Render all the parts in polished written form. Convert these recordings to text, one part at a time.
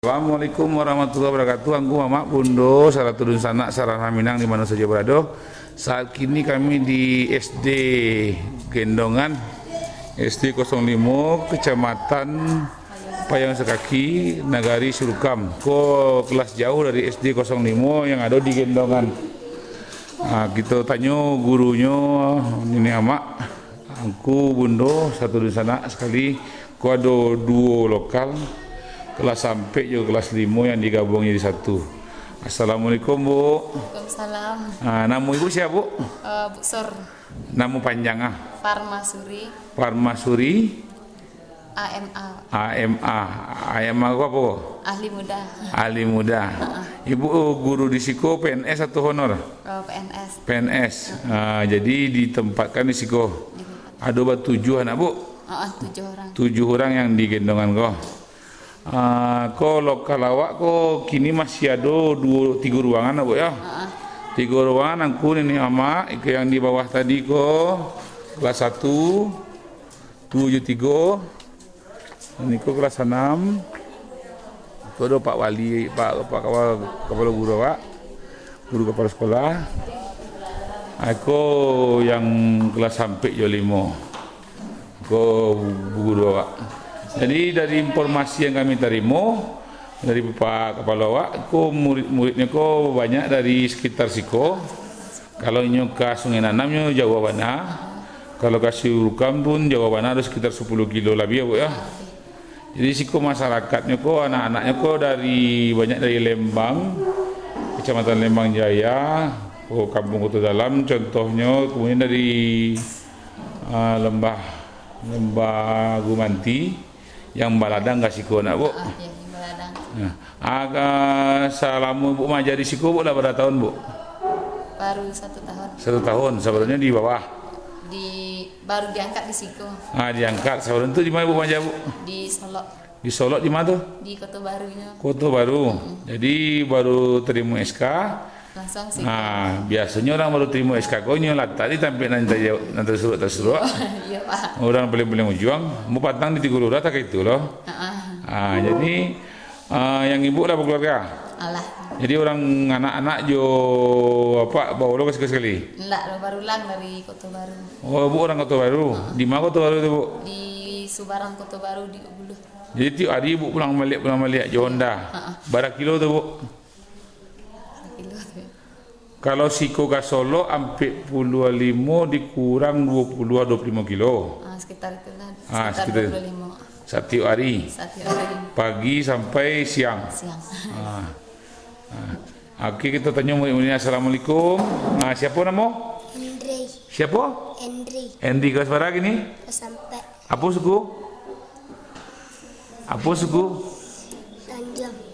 Assalamualaikum warahmatullahi wabarakatuh. Angku Mamak Bundo, salah turun sanak sarana Minang di mana saja berada. Saat kini kami di SD Gendongan, SD 05, Kecamatan Payang Sekaki, Nagari Surukam. Ko kelas jauh dari SD 05 yang ada di Gendongan. Nah, kita tanya gurunya ini Amak, Angku Bundo, satu di sana sekali. Ko ada dua lokal. Kelas sampai juga kelas 5 yang digabung jadi satu. Assalamualaikum Bu. Waalaikumsalam. Nama Ibu siapa Bu? Bu Sur. Nama panjang Parmasuri. Parmasuri. AMA. AMA. AMA apa Bu? Ahli muda. Ahli muda. Ibu guru di Siko PNS atau honor? PNS. PNS. Jadi ditempatkan di Siko. Ada 7 anak Bu? 7 orang. 7 orang yang digendongan kok. Ko lokal awak ko kini masih ada 3 ruangan Bu ya. 3 ruangan angku ini ama yang di bawah tadi ko kelas 1 73. Ini ko kelas 6. Ko ada Pak Wali, Pak kepala guru awak, guru kepala sekolah. Aku yang kelas sampai jo 5. Ko guru awak. Jadi dari informasi yang kami terima dari Pak Kepala Awak, murid-muridnya banyak dari sekitar Siko. Kalau nyoka Sungai Nanamnya Jawa Bana, kalau kasih Surukam pun Jawa Bana ada sekitar 10 kilo lebih ya Bu ya. Jadi Siko masyarakatnya anak-anaknya dari banyak dari Lembang, Kecamatan Lembang Jaya, Kampung Kota Dalam contohnya, kemudian dari Lembah Gumanti. Yang Baladang gak Siko nak Bu? Iya, di Baladang. Selama Bu mengajar di Siko Bu lah berapa tahun Bu? Baru 1 tahun. 1 tahun, sebelumnya di bawah? Baru diangkat di Siko. Diangkat, sebelum itu di mana Bu mengajar Bu? Di Solo. Di Solo di mana tuh? Di Kota Barunya. Kota Baru. Jadi baru terima SK. Langsung Siko. Biasanya orang baru terima SK konya lah tadi tampil nanti suruh. Iya Pak. Orang paling ujung mau patang di Tiga Lurah tak itu loh. Jadi yang ibu lah berkeluarga. Alah. Jadi orang anak-anak jo bawa lo sekali. Enggak, baru ulang dari Kota Baru. Oh Bu orang Kota Baru. Di mana Kota Baru itu Bu? Di Subarang Kota Baru di Ubulu. Jadi tiap hari Bu pulang balik Jonda. Berapa kilo tuh Bu? Kilo tuh. Kalau Siko ke Solo sampai 25 dikurang 25 kilo. Sekitar itulah. Sekitar 25. Satu hari. Pagi sampai siang. Oke, kita tanya murid-muridnya. Assalamualaikum. Siapa nama? Hendri. Siapa? Hendri kelas berapa gini? Sampai Apa suku?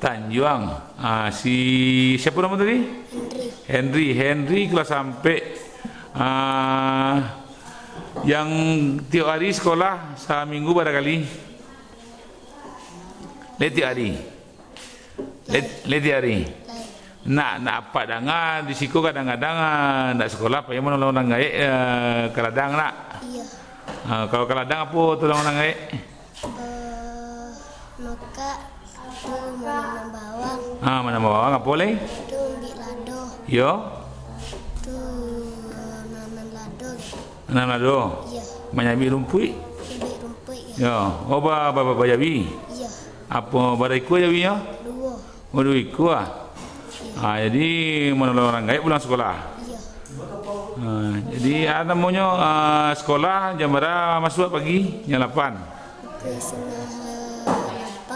Tanjuang. Siapa nama tadi? Henry kelas sampai yang tiap hari sekolah seminggu berapa kali? Tiap hari. Nak apa dangan di Siko kadang-kadang nak sekolah apa yang menolong orang gaek keladang nak. Iya. Kalau keladang apa tolong orang gaek? Maka tu menanam bawang. Menanam bawang apa boleh? Tu ambil lado. Yo. Tu nanam lado. Nanam lado. Iya. Menyabi rumput. Ambil rumput ya. Yo. Apa jabi? Iya. Apa bariku jabinya? 2. Oh 2 ikut jadi menolong orang gaib pulang sekolah. Iya. Jadi namanya sekolah jam berapa masuk pagi? Jam 8.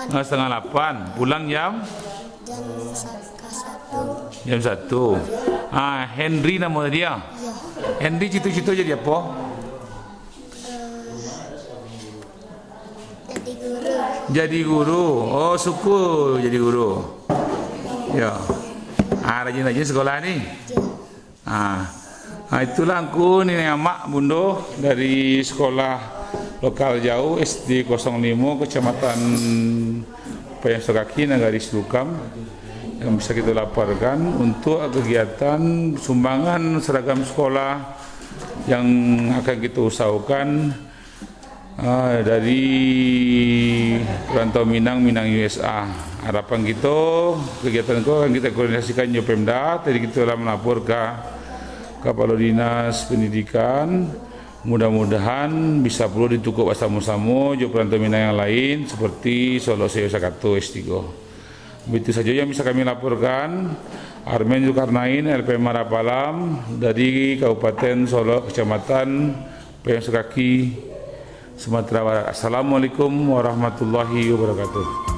Ke Setengah 8. Pulang jam? Jam 1. Jam 1. Henry nama dia. Iya. Henry cita-cita jadi apa? Jadi guru. Oh syukur jadi guru. Ya. Rajin-rajin sekolah ni. Itulah aku ni Amak Bundo dari sekolah lokal jauh SD 05 Kecamatan Payang Sekaki Nagari Surukam yang bisa kita laporkan untuk kegiatan sumbangan seragam sekolah yang akan kita usahakan dari perantau Minang USA. Harapan kita kegiatan itu akan kita koordinasikan dengan Pemda. Tadi kita telah melapor ke Kepala Dinas Pendidikan. Mudah-mudahan bisa perlu ditukuk bersama-sama juga perantau Minang yang lain seperti Solo Seo Sakato S3. Begitu saja yang bisa kami laporkan. Armen Zulkarnain, LPM Marapalam dari Kabupaten Solo, Kecamatan PM Sukaki, Sumatera Barat. Assalamualaikum warahmatullahi wabarakatuh.